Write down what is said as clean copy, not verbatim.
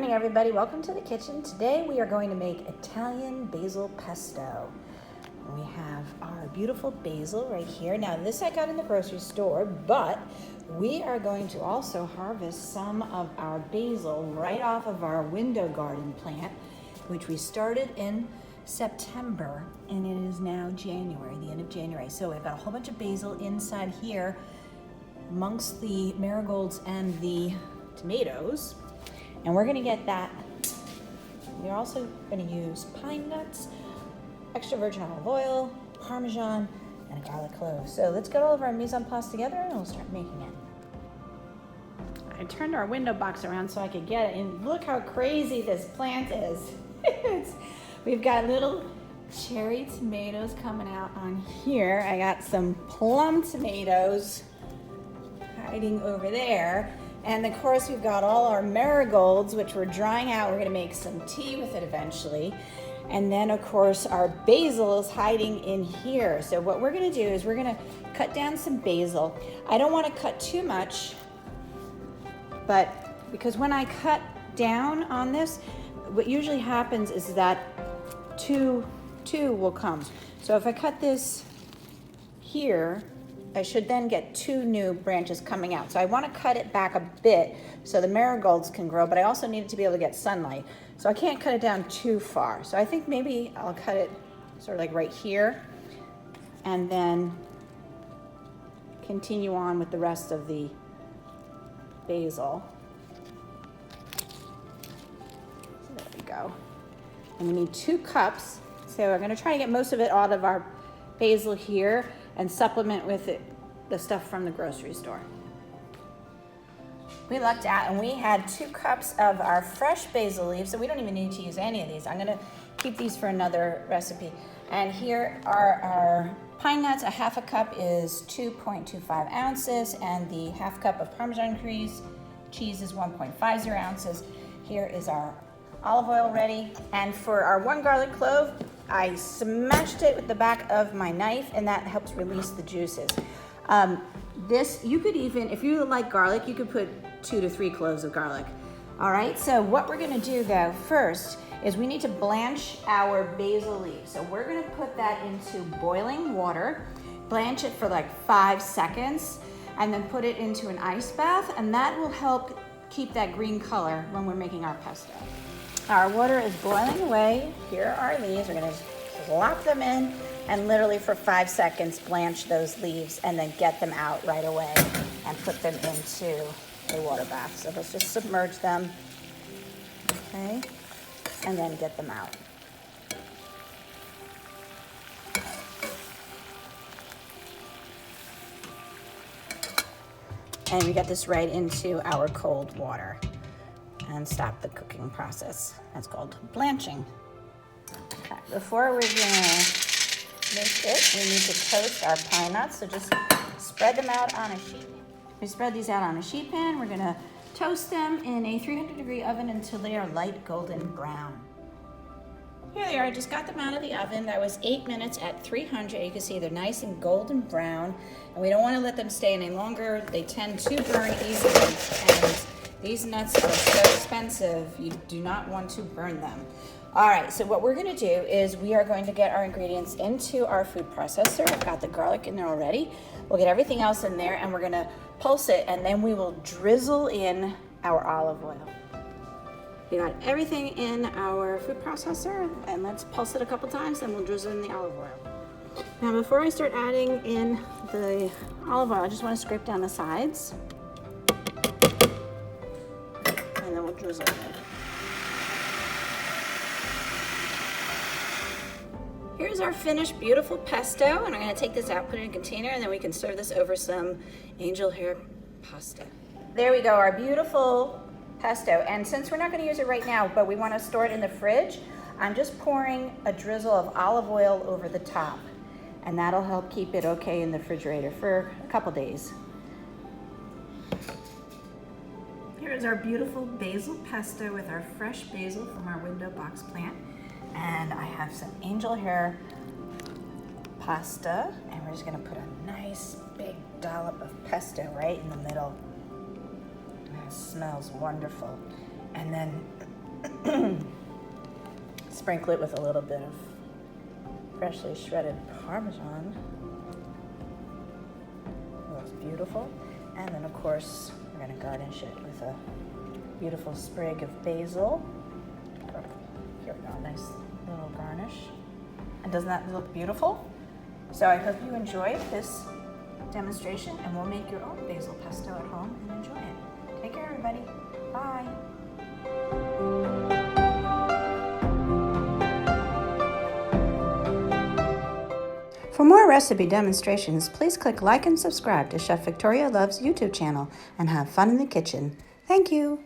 morning, everybody. Welcome to the kitchen. Today we are going to make Italian basil pesto. We have our beautiful basil right here. Now this I got in the grocery store, but we are going to also harvest some of our basil right off of our window garden plant, which we started in September, and it is now January, the end of January. So we've got a whole bunch of basil inside here amongst the marigolds and the tomatoes. And we're gonna get that. We're also gonna use pine nuts, extra virgin olive oil, Parmesan, and a garlic clove. So let's get all of our mise en place together and we'll start making it. I turned our window box around so I could get it, and look how crazy this plant is. We've got little cherry tomatoes coming out on here. I got some plum tomatoes hiding over there. And of course we've got all our marigolds, which we're drying out. We're gonna make some tea with it eventually. And then of course our basil is hiding in here. So what we're gonna do is we're gonna cut down some basil. I don't wanna cut too much, but because when I cut down on this, what usually happens is that two will come. So if I cut this here, I should then get 2 new branches coming out. So I want to cut it back a bit so the marigolds can grow, but I also need it to be able to get sunlight. So I can't cut it down too far. So I think maybe I'll cut it sort of like right here and then continue on with the rest of the basil. So there we go. And we need 2 cups. So we're going to try to get most of it out of our basil here and supplement with it the stuff from the grocery store. We looked at and we had 2 cups of our fresh basil leaves, so we don't even need to use any of these. I'm gonna keep these for another recipe. And here are our pine nuts. A half a cup is 2.25 ounces, and the half cup of Parmesan cheese is 1.50 ounces. Here is our olive oil ready. And for our 1 garlic clove, I smashed it with the back of my knife, and that helps release the juices. This, you could even, if you like garlic, you could put 2 to 3 cloves of garlic. All right, so what we're gonna do though first is we need to blanch our basil leaves. So we're gonna put that into boiling water, blanch it for like 5 seconds, and then put it into an ice bath, and that will help keep that green color when we're making our pesto. Our water is boiling away. Here are our leaves. We're gonna slop them in and literally for 5 seconds blanch those leaves and then get them out right away and put them into a water bath. So let's just submerge them, okay, and then get them out. And we get this right into our cold water and stop the cooking process. That's called blanching. Okay, before we're gonna make it, we need to toast our pine nuts. So just spread them out on a sheet. We spread these out on a sheet pan. We're gonna toast them in a 300-degree oven until they are light golden brown. Here they are. I just got them out of the oven. That was 8 minutes at 300. You can see they're nice and golden brown, and we don't want to let them stay any longer. They tend to burn easily, and these nuts are so expensive, you do not want to burn them. All right, so what we're gonna do is we are going to get our ingredients into our food processor. I've got the garlic in there already. We'll get everything else in there and we're gonna pulse it, and then we will drizzle in our olive oil. We got everything in our food processor, and let's pulse it a couple times, then we'll drizzle in the olive oil. Now before I start adding in the olive oil, I just wanna scrape down the sides. And then we'll drizzle it. Here's our finished beautiful pesto, and I'm gonna take this out, put it in a container, and then we can serve this over some angel hair pasta. There we go, our beautiful pesto. And since we're not gonna use it right now, but we wanna store it in the fridge, I'm just pouring a drizzle of olive oil over the top, and that'll help keep it okay in the refrigerator for a couple days. Here's our beautiful basil pesto with our fresh basil from our window box plant. And I have some angel hair pasta, and we're just gonna put a nice big dollop of pesto right in the middle. And it smells wonderful. And then Sprinkle it with a little bit of freshly shredded Parmesan. Looks beautiful. And then of course, we're gonna garnish it with a beautiful sprig of basil. Here we go, nice little garnish. And doesn't that look beautiful? So I hope you enjoyed this demonstration, and we'll make your own basil pesto at home and enjoy it. Take care, everybody. Bye. For more recipe demonstrations, please click like and subscribe to Chef Victoria Loves YouTube channel and have fun in the kitchen. Thank you.